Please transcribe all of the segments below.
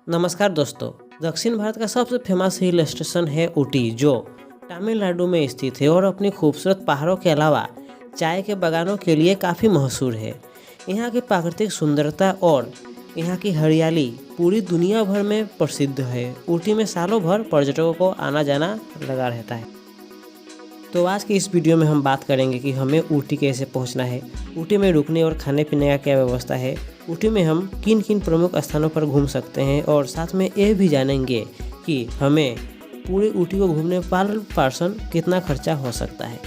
नमस्कार दोस्तों। दक्षिण भारत का सबसे फेमस हिल स्टेशन है ऊटी, जो तमिलनाडु में स्थित है और अपनी खूबसूरत पहाड़ों के अलावा चाय के बागानों के लिए काफ़ी मशहूर है। यहाँ की प्राकृतिक सुंदरता और यहाँ की हरियाली पूरी दुनिया भर में प्रसिद्ध है। ऊटी में सालों भर पर्यटकों को आना जाना लगा रहता है। तो आज की इस वीडियो में हम बात करेंगे कि हमें ऊटी कैसे पहुंचना है, ऊटी में रुकने और खाने पीने का क्या व्यवस्था है, ऊटी में हम किन किन प्रमुख स्थानों पर घूम सकते हैं और साथ में ये भी जानेंगे कि हमें पूरे ऊटी को घूमने पर पर्सन कितना खर्चा हो सकता है।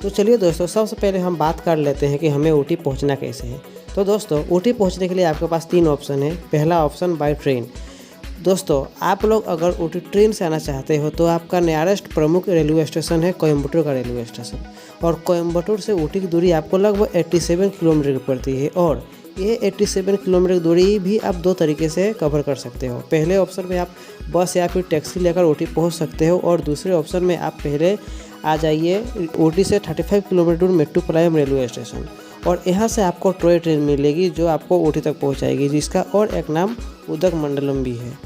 तो चलिए दोस्तों, सबसे पहले हम बात कर लेते हैं कि हमें ऊटी पहुंचना कैसे है। तो दोस्तों, ऊटी पहुंचने के लिए आपके पास 3 ऑप्शन है। पहला ऑप्शन बाय ट्रेन। दोस्तों, आप लोग अगर ऊटी ट्रेन से आना चाहते हो तो आपका नियरेस्ट प्रमुख रेलवे स्टेशन है कोयम्बटूर का रेलवे स्टेशन, और कोयम्बटूर से ऊटी की दूरी आपको लगभग 87 किलोमीटर की पड़ती है। और ये 87 किलोमीटर की दूरी भी आप 2 तरीके से कवर कर सकते हो। पहले ऑप्शन में आप बस या फिर टैक्सी लेकर ऊटी पहुंच सकते हो, और दूसरे ऑप्शन में आप पहले आ जाइए ऊटी से 35 किलोमीटर दूर मेट्टुपालयम रेलवे स्टेशन, और यहाँ से आपको टॉय ट्रेन मिलेगी जो आपको ऊटी तक पहुँचाएगी, जिसका और एक नाम उदकमंडलम भी है।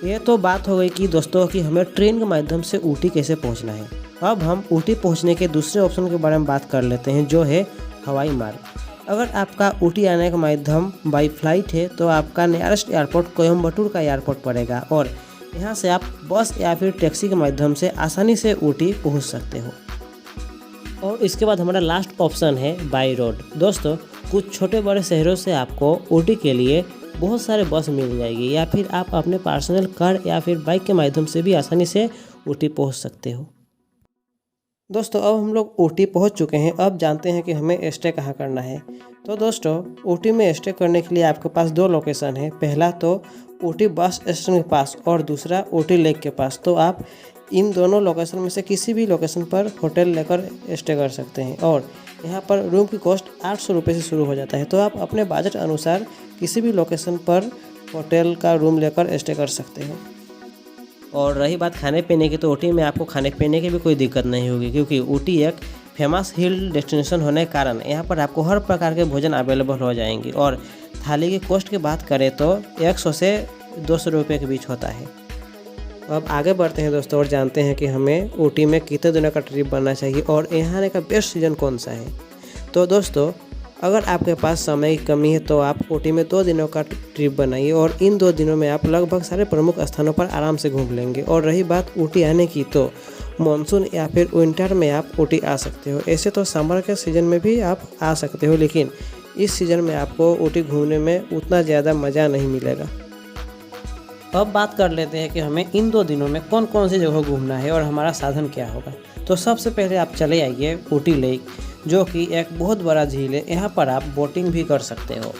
ये तो बात हो गई कि दोस्तों कि हमें ट्रेन के माध्यम से ऊटी कैसे पहुंचना है। अब हम ऊटी पहुंचने के दूसरे ऑप्शन के बारे में बात कर लेते हैं, जो है हवाई मार्ग। अगर आपका ऊटी आने का माध्यम बाई फ्लाइट है तो आपका नियरेस्ट एयरपोर्ट कोयम्बटूर का एयरपोर्ट पड़ेगा, और यहाँ से आप बस या फिर टैक्सी के माध्यम से आसानी से ऊटी पहुँच सकते हो। और इसके बाद हमारा लास्ट ऑप्शन है बाई रोड। दोस्तों, कुछ छोटे बड़े शहरों से आपको ऊटी के लिए बहुत सारे बस मिल जाएगी, या फिर आप अपने पर्सनल कार या फिर बाइक के माध्यम से भी आसानी से ऊटी पहुंच सकते हो। दोस्तों, अब हम लोग ऊटी पहुंच चुके हैं। अब जानते हैं कि हमें स्टे कहाँ करना है। तो दोस्तों, ऊटी में स्टे करने के लिए आपके पास 2 लोकेशन है। पहला तो ऊटी बस स्टेशन के पास और दूसरा ऊटी लेक के पास। तो आप इन दोनों लोकेशन में से किसी भी लोकेशन पर होटल लेकर स्टे कर सकते हैं, और यहाँ पर रूम की कॉस्ट 800 रुपये से शुरू हो जाता है। तो आप अपने बजट अनुसार किसी भी लोकेशन पर होटल का रूम लेकर स्टे कर सकते हो। और रही बात खाने पीने की, तो ऊटी में आपको खाने पीने की भी कोई दिक्कत नहीं होगी, क्योंकि ऊटी एक फेमस हिल डेस्टिनेशन होने के कारण यहाँ पर आपको हर प्रकार के भोजन अवेलेबल हो जाएंगे। और थाली की कॉस्ट की बात करें तो 100 से 200 रुपये के बीच होता है। अब आगे बढ़ते हैं दोस्तों, और जानते हैं कि हमें ऊटी में कितने दिनों का ट्रिप बनना चाहिए और यहाँ आने का बेस्ट सीज़न कौन सा है। तो दोस्तों, अगर आपके पास समय की कमी है तो आप ऊटी में 2 दिनों का ट्रिप बनाइए, और इन 2 दिनों में आप लगभग सारे प्रमुख स्थानों पर आराम से घूम लेंगे। और रही बात ऊटी आने की, तो मानसून या फिर विंटर में आप ऊटी आ सकते हो। ऐसे तो समर के सीज़न में भी आप आ सकते हो, लेकिन इस सीज़न में आपको ऊटी घूमने में उतना ज़्यादा मज़ा नहीं मिलेगा। अब बात कर लेते हैं कि हमें इन 2 दिनों में कौन कौन सी जगह घूमना है और हमारा साधन क्या होगा। तो सबसे पहले आप चले आइए ऊटी लेक, जो कि एक बहुत बड़ा झील है। यहाँ पर आप बोटिंग भी कर सकते हो।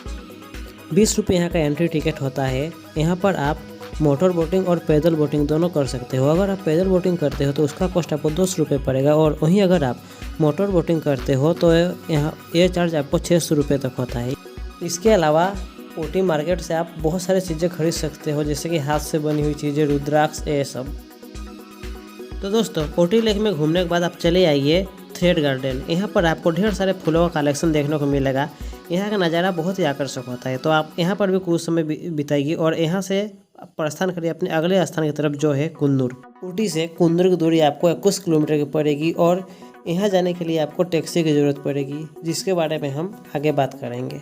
20 रुपये यहाँ का एंट्री टिकट होता है। यहाँ पर आप मोटर बोटिंग और पैदल बोटिंग दोनों कर सकते हो। अगर आप पैदल बोटिंग करते हो तो उसका कॉस्ट आपको 200 रुपये पड़ेगा, और वहीं अगर आप मोटर बोटिंग करते हो तो यहाँ ये चार्ज आपको 600 रुपये तक होता है। इसके अलावा ऊटी मार्केट से आप बहुत सारी चीज़ें खरीद सकते हो, जैसे कि हाथ से बनी हुई चीज़ें, रुद्राक्ष, ये सब। तो दोस्तों, ऊटी लेक में घूमने के बाद आप चले आइए थ्रेड गार्डन। यहाँ पर आपको ढेर सारे फूलों का कलेक्शन देखने को मिलेगा। यहाँ का नज़ारा बहुत ही आकर्षक होता है। तो आप यहाँ पर भी कुछ समय बिताइए, और यहाँ से प्रस्थान करिए अपने अगले स्थान की तरफ, जो है कुन्नूर। ऊटी से कुन्नूर की दूरी आपको 21 किलोमीटर की पड़ेगी, और यहाँ जाने के लिए आपको टैक्सी की ज़रूरत पड़ेगी, जिसके बारे में हम आगे बात करेंगे।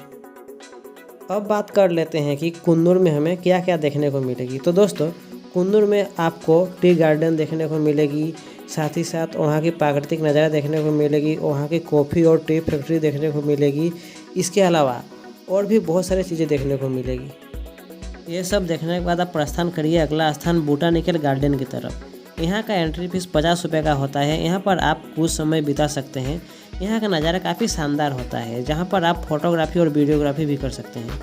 अब बात कर लेते हैं कि कुन्नूर में हमें क्या क्या देखने को मिलेगी। तो दोस्तों, कुन्नूर में आपको टी गार्डन देखने को मिलेगी, साथ ही साथ वहाँ की प्राकृतिक नज़ारा देखने को मिलेगी, वहाँ की कॉफ़ी और टी फैक्ट्री देखने को मिलेगी। इसके अलावा और भी बहुत सारी चीज़ें देखने को मिलेगी। ये सब देखने के बाद आप प्रस्थान करिए अगला स्थान बोटानिकल गार्डन की तरफ। यहाँ का एंट्री फीस 50 रुपये का होता है। यहाँ पर आप कुछ समय बिता सकते हैं। यहाँ का नज़ारा काफ़ी शानदार होता है, जहाँ पर आप फोटोग्राफी और वीडियोग्राफी भी कर सकते हैं।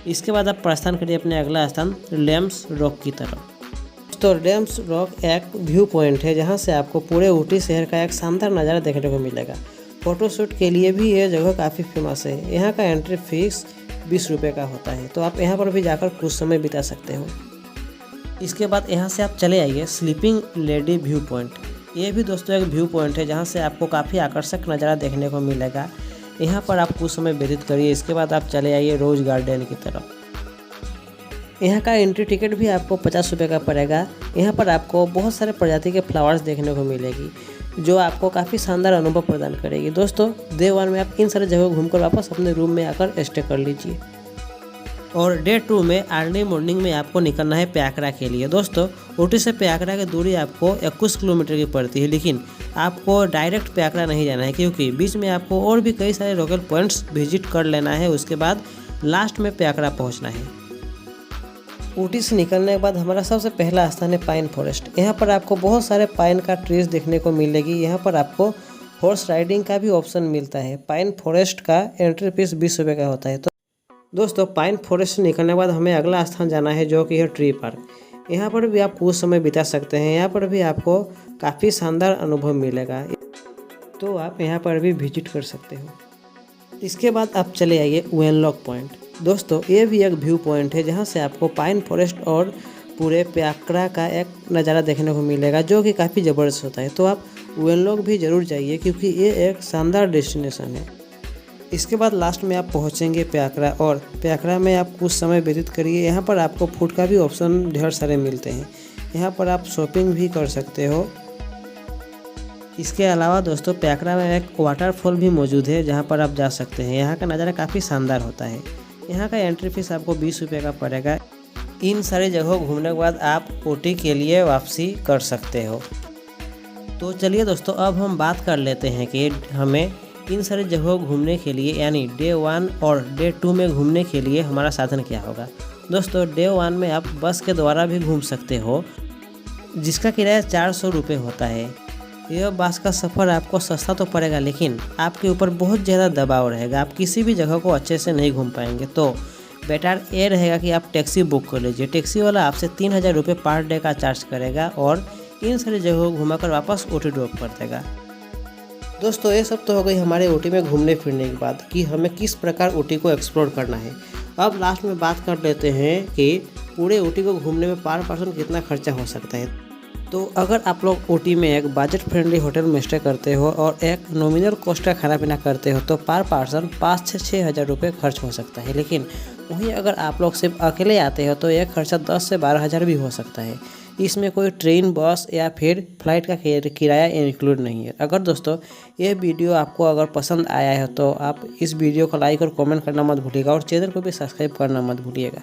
इसके बाद आप प्रस्थान करिए अपने अगला स्थान लेम्स रॉक की तरफ। तो लेम्स रॉक एक व्यू पॉइंट है, जहाँ से आपको पूरे ऊटी शहर का एक शानदार नज़ारा देखने को मिलेगा। फ़ोटोशूट के लिए भी ये जगह काफ़ी फेमस है। यहाँ का एंट्री फीस 20 रुपये का होता है, तो आप यहाँ पर भी जाकर कुछ समय बिता सकते हो। इसके बाद यहाँ से आप चले आइए स्लीपिंग लेडी व्यू पॉइंट। ये भी दोस्तों एक व्यू पॉइंट है, जहाँ से आपको काफ़ी आकर्षक नज़ारा देखने को मिलेगा। यहाँ पर आप कुछ समय व्यतीत करिए। इसके बाद आप चले आइए रोज़ गार्डन की तरफ। यहाँ का एंट्री टिकट भी आपको 50 रुपये का पड़ेगा। यहाँ पर आपको बहुत सारे प्रजाति के फ्लावर्स देखने को मिलेगी जो आपको काफ़ी शानदार अनुभव प्रदान करेगी। दोस्तों डे 1 में आप इन सारे जगह घूमकर वापस अपने रूम में आकर स्टे कर लीजिए। और डे 2 में अर्ली मॉर्निंग में आपको निकलना है प्याकरा के लिए। दोस्तों ऊटी से प्याकरा की दूरी आपको 21 किलोमीटर की पड़ती है, लेकिन आपको डायरेक्ट प्याकरा नहीं जाना है क्योंकि बीच में आपको और भी कई सारे लोकल पॉइंट्स विजिट कर लेना है। उसके बाद लास्ट में प्याकरा पहुंचना है। ऊटी से निकलने के बाद हमारा सबसे पहला स्थान है पाइन फॉरेस्ट। यहाँ पर आपको बहुत सारे पाइन का ट्रीज देखने को मिलेगी। यहाँ पर आपको हॉर्स राइडिंग का भी ऑप्शन मिलता है। पाइन फॉरेस्ट का एंट्री फीस 20 रुपये का होता है। तो दोस्तों पाइन फॉरेस्ट से निकलने के बाद हमें अगला स्थान जाना है जो कि है ट्री पार्क। यहाँ पर भी आप कुछ समय बिता सकते हैं। यहाँ पर भी आपको काफ़ी शानदार अनुभव मिलेगा, तो आप यहाँ पर भी विजिट कर सकते हो। इसके बाद आप चले आइए वेनलॉक पॉइंट। दोस्तों ये भी एक व्यू पॉइंट है जहाँ से आपको पाइन फॉरेस्ट और पूरे प्याकरा का एक नज़ारा देखने को मिलेगा जो कि काफ़ी ज़बरदस्त होता है। तो आप वेनलॉक भी ज़रूर जाइए क्योंकि ये एक शानदार डेस्टिनेशन है। इसके बाद लास्ट में आप पहुंचेंगे प्याकरा, और प्याकरा में आप कुछ समय व्यतीत करिए। यहाँ पर आपको फूड का भी ऑप्शन ढेर सारे मिलते हैं। यहाँ पर आप शॉपिंग भी कर सकते हो। इसके अलावा दोस्तों प्याकरा में एक वाटरफॉल भी मौजूद है जहाँ पर आप जा सकते हैं। यहाँ का नज़ारा काफ़ी शानदार होता है। यहाँ का एंट्री फीस आपको 20 रुपये का पड़ेगा। इन सारी जगहों घूमने के बाद आप ऊटी के लिए वापसी कर सकते हो। तो चलिए दोस्तों अब हम बात कर लेते हैं कि हमें इन सारी जगहों घूमने के लिए यानी डे 1 और डे 2 में घूमने के लिए हमारा साधन क्या होगा। दोस्तों डे 1 में आप बस के द्वारा भी घूम सकते हो जिसका किराया 400 रुपये होता है। यह बस का सफ़र आपको सस्ता तो पड़ेगा लेकिन आपके ऊपर बहुत ज़्यादा दबाव रहेगा। आप किसी भी जगह को अच्छे से नहीं घूम पाएंगे। तो बेटर ये रहेगा कि आप टैक्सी बुक कर लीजिए। टैक्सी वाला आपसे 3000 रुपये पर डे का चार्ज करेगा और इन सारी जगहों घुमाकर वापस ऊटी ड्रॉप कर देगा। दोस्तों ये सब तो हो गई हमारे ऊटी में घूमने फिरने की बात कि हमें किस प्रकार ऊटी को एक्सप्लोर करना है। अब लास्ट में बात कर लेते हैं कि पूरे ऊटी को घूमने में पर पर्सन कितना खर्चा हो सकता है। तो अगर आप लोग ऊटी में एक बजट फ्रेंडली होटल में स्टे करते हो और एक नॉमिनल कॉस्ट का खाना पीना करते हो तो पर पर्सन 5 से 6 हज़ार रुपये खर्च हो सकता है। लेकिन वहीं अगर आप लोग सिर्फ अकेले आते हो तो यह खर्चा 10 से 12 हज़ार भी हो सकता है। इसमें कोई ट्रेन, बस या फिर फ्लाइट का किराया इंक्लूड नहीं है। अगर दोस्तों ये वीडियो आपको अगर पसंद आया है तो आप इस वीडियो को लाइक और कमेंट करना मत भूलिएगा और चैनल को भी सब्सक्राइब करना मत भूलिएगा।